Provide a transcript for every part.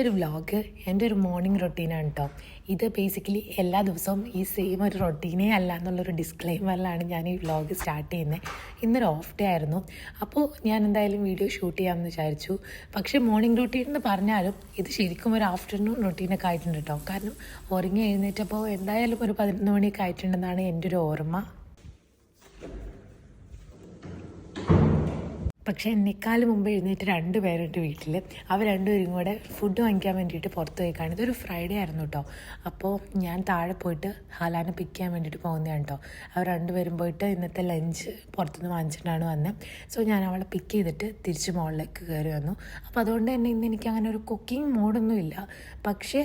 ഒരു വ്ലോഗ് എൻ്റെ ഒരു മോർണിംഗ് റൊട്ടീനാണ് കേട്ടോ. ഇത് ബേസിക്കലി എല്ലാ ദിവസവും ഈ സെയിം ഒരു റൊട്ടീനേ അല്ല എന്നുള്ളൊരു ഡിസ്ക്ലെയിമറിലാണ് ഞാൻ ഈ വ്ലോഗ് സ്റ്റാർട്ട് ചെയ്യുന്നത്. ഇന്നൊരു ഓഫ് ഡേ ആയിരുന്നു. അപ്പോൾ ഞാൻ എന്തായാലും വീഡിയോ ഷൂട്ട് ചെയ്യാമെന്ന് വിചാരിച്ചു. പക്ഷേ മോർണിംഗ് റൊട്ടീൻ എന്ന് പറഞ്ഞാലും ഇത് ശരിക്കും ഒരു ആഫ്റ്റർനൂൺ റൊട്ടീനൊക്കെ ആയിട്ടുണ്ട് കേട്ടോ. കാരണം ഉറങ്ങി എഴുന്നേറ്റപ്പോൾ എന്തായാലും ഒരു 11 മണിയൊക്കെ ആയിട്ടുണ്ടെന്നാണ് എൻ്റെ ഒരു ഓർമ്മ. പക്ഷേ എന്നെക്കാളും മുമ്പ് എഴുന്നേറ്റ് 2 പേരുണ്ട് വീട്ടിൽ. അവർ 2 പേരും കൂടെ ഫുഡ് വാങ്ങിക്കാൻ വേണ്ടിയിട്ട് പുറത്ത് പോയിക്കാണ്. ഇതൊരു ഫ്രൈഡേ ആയിരുന്നു കേട്ടോ. അപ്പോൾ ഞാൻ താഴെ പോയിട്ട് ഹാലാനെ പിക്ക് ചെയ്യാൻ വേണ്ടിയിട്ട് പോകുന്നതാണ് കേട്ടോ. അവർ 2 പേരും പോയിട്ട് ഇന്നത്തെ ലഞ്ച് പുറത്തുനിന്ന് വാങ്ങിച്ചിട്ടാണ് വന്നത്. സോ ഞാൻ അവളെ പിക്ക് ചെയ്തിട്ട് തിരിച്ച് മുകളിലേക്ക് കയറി വന്നു. അപ്പോൾ അതുകൊണ്ട് തന്നെ ഇന്ന് എനിക്ക് അങ്ങനെ ഒരു കുക്കിംഗ് മോഡൊന്നും ഇല്ല. പക്ഷേ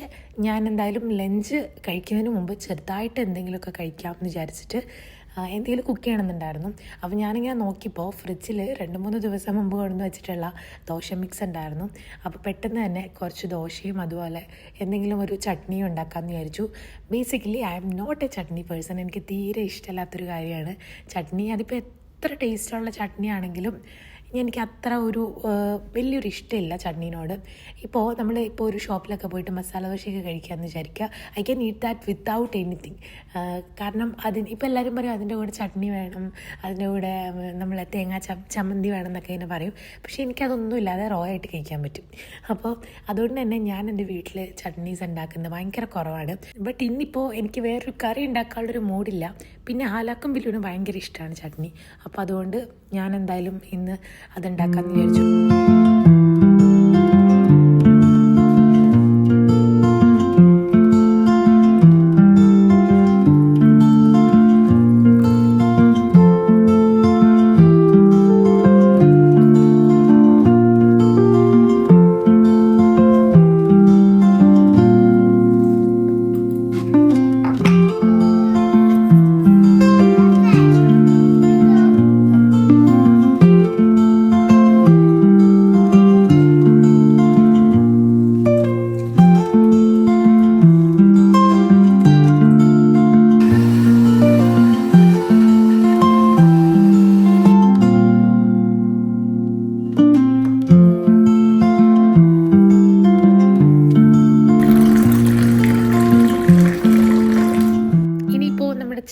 ഞാൻ എന്തായാലും ലഞ്ച് കഴിക്കുന്നതിന് മുമ്പ് ചെറുതായിട്ട് എന്തെങ്കിലുമൊക്കെ കഴിക്കാമെന്ന് വിചാരിച്ചിട്ട് എന്തെങ്കിലും കുക്ക് ചെയ്യണമെന്നുണ്ടായിരുന്നു. അപ്പോൾ ഞാനിങ്ങനെ നോക്കിയപ്പോൾ ഫ്രിഡ്ജിൽ 2-3 ദിവസം മുമ്പ് കൊണ്ടുവന്ന് വെച്ചിട്ടുള്ള ദോശ മിക്സ് ഉണ്ടായിരുന്നു. അപ്പോൾ പെട്ടെന്ന് തന്നെ കുറച്ച് ദോശയും അതുപോലെ എന്തെങ്കിലും ഒരു ചട്നിയും ഉണ്ടാക്കാമെന്ന് വിചാരിച്ചു. Basically I am not a chutney person. എനിക്ക് തീരെ ഇഷ്ടമില്ലാത്തൊരു കാര്യമാണ് ചട്നി. അതിപ്പോൾ എത്ര ടേസ്റ്റുള്ള ചട്നി ആണെങ്കിലും എനിക്ക് അത്ര ഒരു വലിയൊരു ഇഷ്ടമില്ല ചട്നീനോട്. ഇപ്പോൾ നമ്മൾ ഒരു ഷോപ്പിലൊക്കെ പോയിട്ട് മസാല ദോശയൊക്കെ കഴിക്കാമെന്ന് വിചാരിക്കുക, I can eat that without anything. കാരണം ഇപ്പോൾ എല്ലാവരും പറയും അതിൻ്റെ കൂടെ ചട്നി വേണം, അതിൻ്റെ കൂടെ നമ്മൾ തേങ്ങാ ചമ്മന്തി വേണം എന്നൊക്കെ ഇങ്ങനെ പറയും. പക്ഷേ എനിക്കതൊന്നും ഇല്ലാതെ റോ ആയിട്ട് കഴിക്കാൻ പറ്റും. അപ്പോൾ അതുകൊണ്ട് തന്നെ ഞാൻ എൻ്റെ വീട്ടിൽ ചട്നീസ് ഉണ്ടാക്കുന്നത് ഭയങ്കര കുറവാണ്. ബട്ട് ഇന്നിപ്പോൾ എനിക്ക് വേറൊരു കറി ഉണ്ടാക്കാനുള്ളൊരു മൂഡില്ല. പിന്നെ ഹാലാക്കും ബില്ലുവിനും ഭയങ്കര ഇഷ്ടമാണ് ചട്നി. അപ്പോൾ അതുകൊണ്ട് ഞാൻ എന്തായാലും ഇന്ന് അതുണ്ടാക്കാമെന്ന് വിചാരിച്ചു.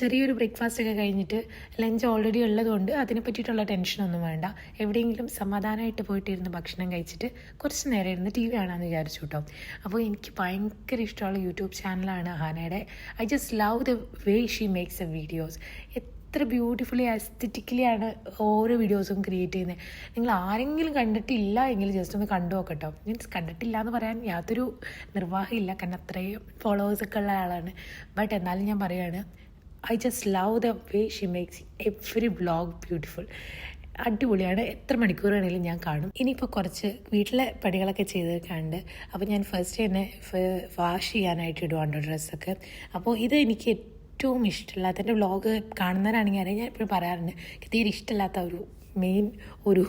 ചെറിയൊരു ബ്രേക്ക്ഫാസ്റ്റ് ഒക്കെ കഴിഞ്ഞിട്ട് ലഞ്ച് ഓൾറെഡി ഉള്ളതുകൊണ്ട് അതിനെ പറ്റിയിട്ടുള്ള ടെൻഷനൊന്നും വേണ്ട. എവിടെയെങ്കിലും സമാധാനമായിട്ട് പോയിട്ടിരുന്ന് ഭക്ഷണം കഴിച്ചിട്ട് കുറച്ച് നേരം ഇരുന്ന് TV കാണാമെന്ന് വിചാരിച്ചു കേട്ടോ. അപ്പോൾ എനിക്ക് ഭയങ്കര ഇഷ്ടമുള്ള യൂട്യൂബ് ചാനലാണ് ഹാനയുടെ. I just love the way she makes a videos. എത്ര ബ്യൂട്ടിഫുള്ളി അസ്തെറ്റിക്കലിയാണ് ഓരോ വീഡിയോസും ക്രിയേറ്റ് ചെയ്യുന്നത്. നിങ്ങൾ ആരെങ്കിലും കണ്ടിട്ടില്ല എങ്കിൽ ജസ്റ്റ് ഒന്ന് കണ്ടു നോക്കട്ടോ. മീൻസ് കണ്ടിട്ടില്ല എന്ന് പറയാൻ യാതൊരു നിർവാഹമില്ല, കാരണം അത്രയും ഫോളോവേഴ്സൊക്കെ ഉള്ള ആളാണ്. ബട്ട് എന്നാലും ഞാൻ പറയുകയാണ്, I just love the way she makes every vlog beautiful. അടിപൊളിയാണ്. എത്ര മണിക്കൂർ വേണമെങ്കിലും ഞാൻ കാണും. ഇനിയിപ്പോൾ കുറച്ച് വീട്ടിലെ പണികളൊക്കെ ചെയ്ത് കണ്ട് അപ്പോൾ ഞാൻ ഫസ്റ്റ് തന്നെ വാഷ് ചെയ്യാനായിട്ട് ഇടുവാണ്ട് ഡ്രസ്സൊക്കെ. അപ്പോൾ ഇത് എനിക്ക് ഏറ്റവും ഇഷ്ടമില്ലാത്ത, എൻ്റെ വ്ളോഗ് കാണുന്നവരാണെങ്കിൽ അറിയാം, ഞാൻ എപ്പോഴും പറയാറുണ്ട് എനിക്ക് തീരെ ഇഷ്ടമില്ലാത്ത ഒരു മെയിൻ ഒരു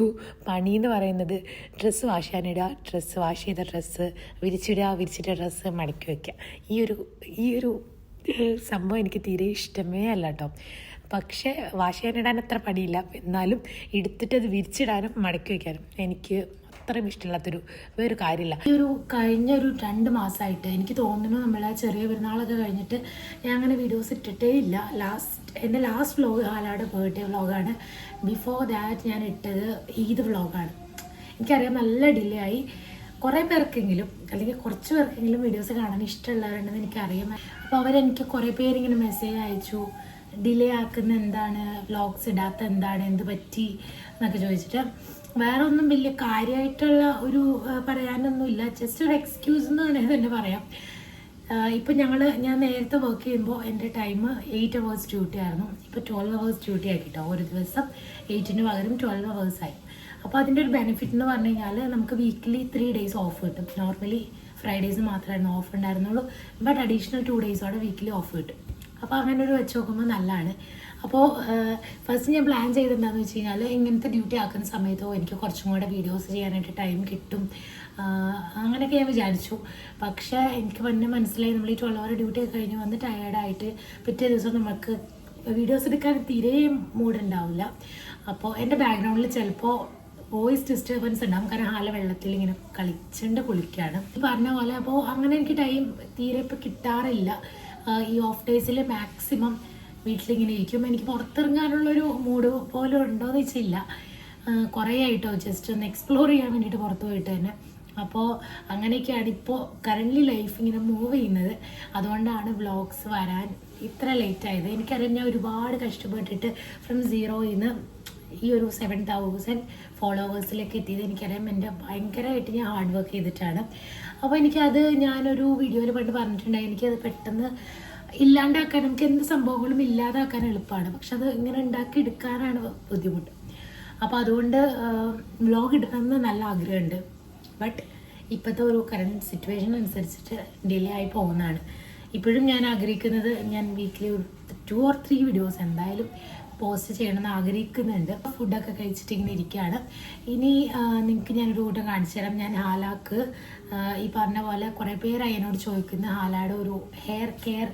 പണി എന്ന് പറയുന്നത് ഡ്രസ്സ് വാഷ് ചെയ്യാനിടുക, ഡ്രസ്സ് വാഷ് ചെയ്ത ഡ്രസ്സ് വിരിച്ചിട്ട ഡ്രസ്സ് മടക്കി വയ്ക്കുക. ഈ ഒരു സംഭവം എനിക്ക് തീരെ ഇഷ്ടമേ അല്ല കേട്ടോ. പക്ഷേ വാഷ് ചെയ്യാനിടാൻ അത്ര പണിയില്ല, എന്നാലും എടുത്തിട്ട് അത് വിരിച്ചിടാനും മടക്കി വയ്ക്കാനും എനിക്ക് അത്രയും ഇഷ്ടമില്ലാത്തൊരു വേറൊരു കാര്യമില്ല. കഴിഞ്ഞ ഒരു 2 മാസമായിട്ട് എനിക്ക് തോന്നുന്നു നമ്മളെ ചെറിയ പെരുന്നാളൊക്കെ കഴിഞ്ഞിട്ട് ഞാൻ അങ്ങനെ വീഡിയോസ് ഇട്ടിട്ടേ ഇല്ല. എൻ്റെ ലാസ്റ്റ് വ്ളോഗ് ഹാലയുടെ ബർത്ത്ഡേ വ്ളോഗാണ്. ബിഫോർ ദാറ്റ് ഞാൻ ഇട്ടത് ഈദ് വ്ളോഗാണ്. എനിക്കറിയാം നല്ല ഡിലേ ആയി. കുറേ പേർക്കെങ്കിലും അല്ലെങ്കിൽ കുറച്ച് പേർക്കെങ്കിലും വീഡിയോസ് കാണാൻ ഇഷ്ടമുള്ളവരുണ്ടെന്ന് എനിക്കറിയാം. അപ്പോൾ അവരെനിക്ക് കുറേ പേരിങ്ങനെ മെസ്സേജ് അയച്ചു, ഡിലേ ആക്കുന്ന എന്താണ്, വ്ളോഗ്സ് ഇടാത്ത എന്താണ്, എന്ത് പറ്റി എന്നൊക്കെ ചോദിച്ചിട്ട്. വേറെ ഒന്നും വലിയ കാര്യമായിട്ടുള്ള ഒരു പറയാനൊന്നുമില്ല, ജസ്റ്റ് ഒരു എക്സ്ക്യൂസ് എന്ന് വേണമെങ്കിൽ തന്നെ പറയാം. ഇപ്പോൾ ഞാൻ നേരത്തെ വർക്ക് ചെയ്യുമ്പോൾ എൻ്റെ ടൈം 8 hours ഡ്യൂട്ടി ആയിരുന്നു. ഇപ്പോൾ 12 hours ഡ്യൂട്ടി ആക്കിട്ടോ. ഒരു ദിവസം 8-ന് പകരം 12 hours ആയി. അപ്പോൾ അതിൻ്റെ ഒരു ബെനിഫിറ്റ് എന്ന് പറഞ്ഞു കഴിഞ്ഞാൽ നമുക്ക് വീക്കിലി 3 days ഓഫ് കിട്ടും. നോർമലി ഫ്രൈഡേയ്സ് മാത്രമായിരുന്നു ഓഫ് ഉണ്ടായിരുന്നുള്ളൂ. But additional 2 days weekly of കിട്ടും. അപ്പോൾ അങ്ങനെ ഒരു വെച്ച് നോക്കുമ്പോൾ നല്ലതാണ്. അപ്പോൾ ഫസ്റ്റ് ഞാൻ പ്ലാൻ ചെയ്തെന്താണെന്ന് വെച്ച് കഴിഞ്ഞാൽ ഇങ്ങനത്തെ ഡ്യൂട്ടി ആക്കുന്ന സമയത്തോ എനിക്ക് കുറച്ചും കൂടെ വീഡിയോസ് ചെയ്യാനായിട്ട് ടൈം കിട്ടും, അങ്ങനെയൊക്കെ ഞാൻ വിചാരിച്ചു. പക്ഷേ എനിക്ക് പിന്നെ മനസ്സിലായി നമ്മൾ ഈ 12 hour ഡ്യൂട്ടി ഒക്കെ കഴിഞ്ഞ് വന്ന് ടയേർഡായിട്ട് പിറ്റേ ദിവസം നമുക്ക് വീഡിയോസ് എടുക്കാൻ തീരെ മൂഡുണ്ടാവില്ല. അപ്പോൾ എൻ്റെ ബാക്ക്ഗ്രൗണ്ടിൽ ചിലപ്പോൾ വോയിസ് ഡിസ്റ്റർബൻസ് ഉണ്ടാകും. കാരണം ഹാല വെള്ളത്തിൽ ഇങ്ങനെ കളിച്ചുകൊണ്ട് കുളിക്കുകയാണ് പറഞ്ഞ പോലെ. അപ്പോൾ അങ്ങനെ എനിക്ക് ടൈം തീരെ ഇപ്പോൾ കിട്ടാറില്ല. ഈ ഓഫ് ഡേയ്സിൽ മാക്സിമം വീട്ടിലിങ്ങനെ ഇരിക്കും. എനിക്ക് പുറത്തിറങ്ങാനുള്ളൊരു മൂഡ് പോലും ഉണ്ടോയെന്ന് വെച്ചില്ല. കുറേ ആയിട്ടോ ജസ്റ്റ് ഒന്ന് എക്സ്പ്ലോർ ചെയ്യാൻ വേണ്ടിയിട്ട് പുറത്ത് പോയിട്ട് തന്നെ. അപ്പോൾ അങ്ങനെയൊക്കെയാണ് ഇപ്പോൾ കറൻ്റ്ലി ലൈഫ് ഇങ്ങനെ മൂവ് ചെയ്യുന്നത്. അതുകൊണ്ടാണ് വ്ളോഗ്സ് വരാൻ ഇത്ര ലേറ്റ് ആയത്. എനിക്കറിയാം ഞാൻ ഒരുപാട് കഷ്ടപ്പെട്ടിട്ട് ഫ്രം സീറോയിൽ നിന്ന് ഈ ഒരു 7,000 ഫോളോവേഴ്സിലേക്ക് എത്തിയത്. എനിക്കറിയാം എൻ്റെ ഭയങ്കരമായിട്ട് ഞാൻ ഹാർഡ് വർക്ക് ചെയ്തിട്ടാണ്. അപ്പോൾ എനിക്കത് ഞാനൊരു വീഡിയോയിൽ പണ്ട് പറഞ്ഞിട്ടുണ്ടായി, എനിക്കത് പെട്ടെന്ന് ഇല്ലാണ്ടാക്കാൻ, നമുക്ക് എന്ത് സംഭവങ്ങളും ഇല്ലാതാക്കാൻ എളുപ്പമാണ്, പക്ഷെ അത് ഇങ്ങനെ ഉണ്ടാക്കി എടുക്കാനാണ് ബുദ്ധിമുട്ട്. അപ്പോൾ അതുകൊണ്ട് വ്ളോഗ് ഇടണമെന്ന് നല്ല ആഗ്രഹമുണ്ട്. ബട്ട് ഇപ്പോഴത്തെ ഒരു കറണ്ട് സിറ്റുവേഷൻ അനുസരിച്ചിട്ട് ഡിലേ ആയി പോകുന്നതാണ്. ഇപ്പോഴും ഞാൻ ആഗ്രഹിക്കുന്നത് ഞാൻ വീക്കിലി ഒരു 2 or 3 വീഡിയോസ് എന്തായാലും പോസ്റ്റ് ചെയ്യണമെന്ന് ആഗ്രഹിക്കുന്നുണ്ട്. ഫുഡൊക്കെ കഴിച്ചിട്ട് ഇങ്ങനെ ഇരിക്കുകയാണ്. ഇനി നിങ്ങൾക്ക് ഞാനൊരു കൂട്ടം കാണിച്ചു തരാം. ഞാൻ ഹാലാക്ക് ഈ പറഞ്ഞ പോലെ കുറേ പേരായി എന്നോട് ചോദിക്കുന്ന ഹാലയുടെ ഒരു ഹെയർ കെയർ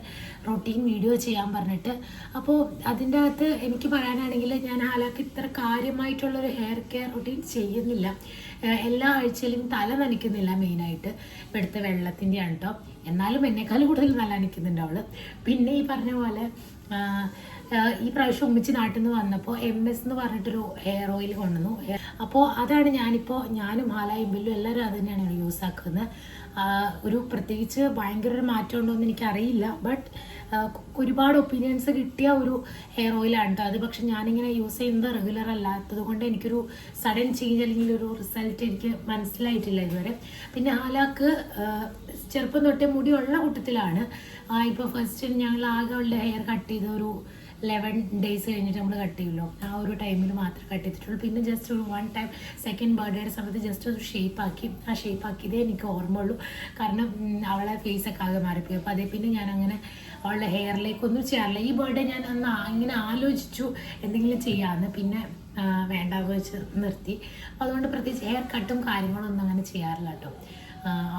റൊട്ടീൻ വീഡിയോ ചെയ്യാൻ പറഞ്ഞിട്ട്. അപ്പോൾ അതിൻ്റെ അകത്ത് എനിക്ക് പറയാനാണെങ്കിൽ ഞാൻ ഹാലാക്ക് ഇത്ര കാര്യമായിട്ടുള്ളൊരു ഹെയർ കെയർ റൊട്ടീൻ ചെയ്യുന്നില്ല. എല്ലാ ആഴ്ചയിലും തല നനയ്ക്കുന്നില്ല മെയിനായിട്ട്. ഇവിടുത്തെ വെള്ളത്തിൻ്റെയാണ് കേട്ടോ. എന്നാലും എന്നെക്കാൾ കൂടുതൽ തല നനയ്ക്കുന്നുണ്ട് അവൾ. പിന്നെ ഈ പറഞ്ഞ പോലെ ഈ പ്രാവശ്യം ഉമ്മിച്ച് നാട്ടിൽ നിന്ന് വന്നപ്പോൾ MS എന്ന് പറഞ്ഞിട്ടൊരു ഹെയർ ഓയിൽ കൊണ്ടുവന്നു. അപ്പോൾ അതാണ് ഞാനും ഹാലയും ബില്ലും എല്ലാവരും അത് തന്നെയാണ് യൂസ് ആക്കുന്നത്. ഒരു പ്രത്യേകിച്ച് ഭയങ്കര ഒരു മാറ്റം ഉണ്ടോ എന്ന് എനിക്കറിയില്ല. ബട്ട് ഒരുപാട് ഒപ്പീനിയൻസ് കിട്ടിയ ഒരു ഹെയർ ഓയിലാണ് കേട്ടോ അത്. പക്ഷെ ഞാനിങ്ങനെ യൂസ് ചെയ്യുന്നത് റെഗുലർ അല്ലാത്തത് കൊണ്ട് എനിക്കൊരു സഡൻ ചേഞ്ച് അല്ലെങ്കിൽ ഒരു റിസൾട്ട് എനിക്ക് മനസ്സിലായിട്ടില്ല ഇതുവരെ. പിന്നെ ഹാലാക്ക് ചെറുപ്പം തൊട്ടേ മുടിയുള്ള കൂട്ടത്തിലാണ്. ഇപ്പോൾ ഫസ്റ്റ് ഞങ്ങൾ ആകെ ഉള്ള ഹെയർ കട്ട് ചെയ്ത ഒരു 11 days കഴിഞ്ഞിട്ട് നമ്മൾ കട്ട് ചെയ്യുമല്ലോ, ആ ഒരു ടൈമിൽ മാത്രമേ കട്ട് ചെയ്തിട്ടുള്ളൂ. പിന്നെ ജസ്റ്റ് ഒരു 1 time സെക്കൻഡ് ബർത്ത്ഡേയുടെ സമയത്ത് ജസ്റ്റ് ഒരു ഷേപ്പാക്കി. ആ ഷേപ്പാക്കിയതേ എനിക്ക് ഓർമ്മയുള്ളൂ. കാരണം അവളെ ഫേസൊക്കെ ആകെ മാറിപ്പോയി. അപ്പോൾ അതേ പിന്നെ ഞാൻ അങ്ങനെ അവളുടെ ഹെയറിലേക്കൊന്നും ചെയ്യാറില്ല. ഈ ബർത്ത്ഡേ ഞാൻ അന്ന് ഇങ്ങനെ ആലോചിച്ചു എന്തെങ്കിലും ചെയ്യാമെന്ന്, പിന്നെ വേണ്ടാന്ന് വെച്ച് നിർത്തി. അപ്പോൾ അതുകൊണ്ട് പ്രത്യേകിച്ച് ഹെയർ കട്ടും കാര്യങ്ങളൊന്നും അങ്ങനെ ചെയ്യാറില്ല കേട്ടോ.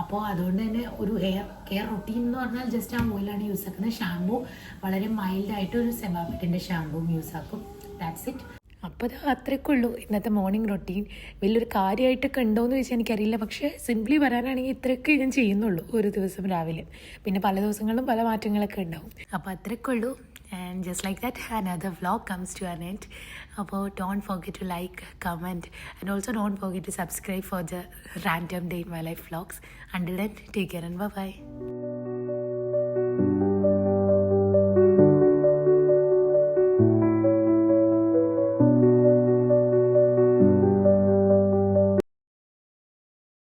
അപ്പോൾ അതുകൊണ്ട് തന്നെ ഒരു ഹെയർ കെയർ റൊട്ടീൻ എന്ന് പറഞ്ഞാൽ ജസ്റ്റ് ആ ഓയിലാണ് യൂസ് ആക്കുന്നത്. ഷാമ്പൂ വളരെ മൈൽഡായിട്ട് ഒരു സെബാമെറ്റിൻ്റെ ഷാമ്പൂവും യൂസ് ആക്കും. That's it. അപ്പോൾ അത് അത്രയൊക്കെ ഉള്ളൂ ഇന്നത്തെ മോർണിംഗ് റൊട്ടീൻ. വലിയൊരു കാര്യമായിട്ടൊക്കെ ഉണ്ടോയെന്ന് ചോദിച്ചാൽ എനിക്കറിയില്ല. പക്ഷേ സിംപ്ലി പറയാനാണെങ്കിൽ ഇത്രയൊക്കെ ഞാൻ ചെയ്യുന്നുള്ളൂ ഒരു ദിവസം രാവിലെ. പിന്നെ പല ദിവസങ്ങളിലും പല മാറ്റങ്ങളൊക്കെ ഉണ്ടാവും. അപ്പോൾ അത്രയൊക്കെ ഉള്ളൂ. And just like that, another vlog comes to an end. About don't forget to like, comment, and also don't forget to subscribe for the random day in my life vlogs. Until then, take care and bye bye.